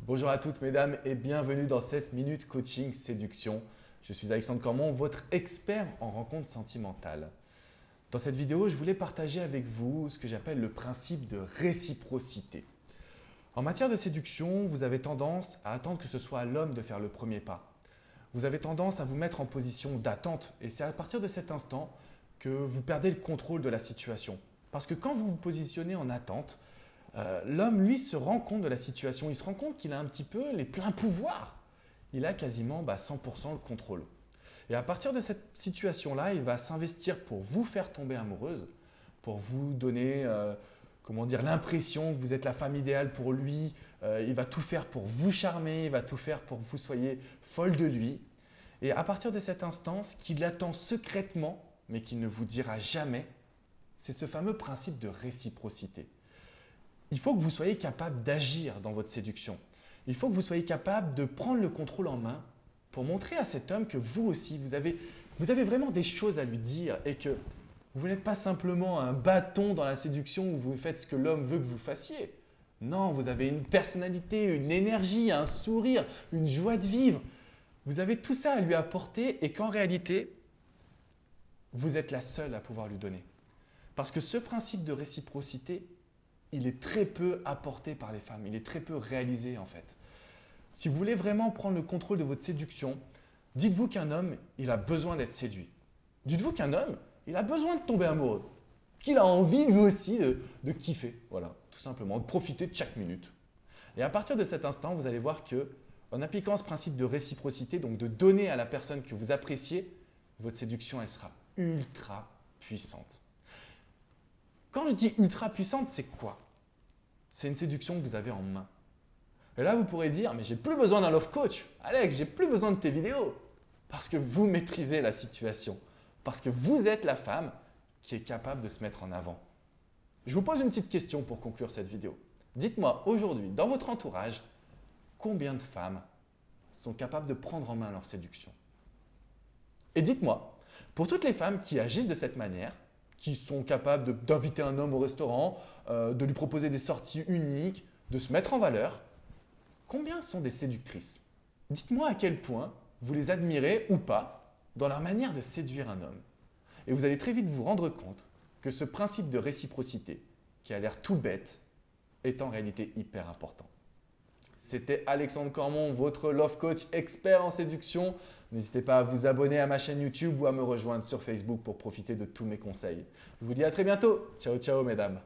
Bonjour à toutes mesdames et bienvenue dans cette Minute Coaching Séduction. Je suis Alexandre Cormon, votre expert en rencontres sentimentales. Dans cette vidéo, je voulais partager avec vous ce que j'appelle le principe de réciprocité. En matière de séduction, vous avez tendance à attendre que ce soit à l'homme de faire le premier pas. Vous avez tendance à vous mettre en position d'attente et c'est à partir de cet instant que vous perdez le contrôle de la situation. Parce que quand vous vous positionnez en attente, l'homme, lui, se rend compte de la situation. Il se rend compte qu'il a un petit peu les pleins pouvoirs. Il a quasiment 100% le contrôle. Et à partir de cette situation-là, il va s'investir pour vous faire tomber amoureuse, pour vous donner l'impression que vous êtes la femme idéale pour lui. Il va tout faire pour vous charmer, il va tout faire pour que vous soyez folle de lui. Et à partir de cet instant, ce qu'il attend secrètement, mais qu'il ne vous dira jamais, c'est ce fameux principe de réciprocité. Il faut que vous soyez capable d'agir dans votre séduction. Il faut que vous soyez capable de prendre le contrôle en main pour montrer à cet homme que vous aussi, vous avez vraiment des choses à lui dire et que vous n'êtes pas simplement un bâton dans la séduction où vous faites ce que l'homme veut que vous fassiez. Non, vous avez une personnalité, une énergie, un sourire, une joie de vivre. Vous avez tout ça à lui apporter et qu'en réalité, vous êtes la seule à pouvoir lui donner. Parce que ce principe de réciprocité, il est très peu apporté par les femmes, il est très peu réalisé en fait. Si vous voulez vraiment prendre le contrôle de votre séduction, dites-vous qu'un homme, il a besoin d'être séduit. Dites-vous qu'un homme, il a besoin de tomber amoureux, qu'il a envie lui aussi de kiffer, voilà, tout simplement, de profiter de chaque minute. Et à partir de cet instant, vous allez voir que en appliquant ce principe de réciprocité, donc de donner à la personne que vous appréciez, votre séduction, elle sera ultra puissante. Quand je dis ultra puissante, c'est quoi? C'est une séduction que vous avez en main. Et là, vous pourrez dire, mais j'ai plus besoin d'un love coach. Alex, j'ai plus besoin de tes vidéos. Parce que vous maîtrisez la situation. Parce que vous êtes la femme qui est capable de se mettre en avant. Je vous pose une petite question pour conclure cette vidéo. Dites-moi aujourd'hui, dans votre entourage, combien de femmes sont capables de prendre en main leur séduction? Et dites-moi, pour toutes les femmes qui agissent de cette manière, qui sont capables d'inviter un homme au restaurant, de lui proposer des sorties uniques, de se mettre en valeur, combien sont des séductrices? Dites-moi à quel point vous les admirez ou pas dans leur manière de séduire un homme. Et vous allez très vite vous rendre compte que ce principe de réciprocité, qui a l'air tout bête, est en réalité hyper important. C'était Alexandre Cormon, votre love coach expert en séduction. N'hésitez pas à vous abonner à ma chaîne YouTube ou à me rejoindre sur Facebook pour profiter de tous mes conseils. Je vous dis à très bientôt. Ciao, ciao mesdames.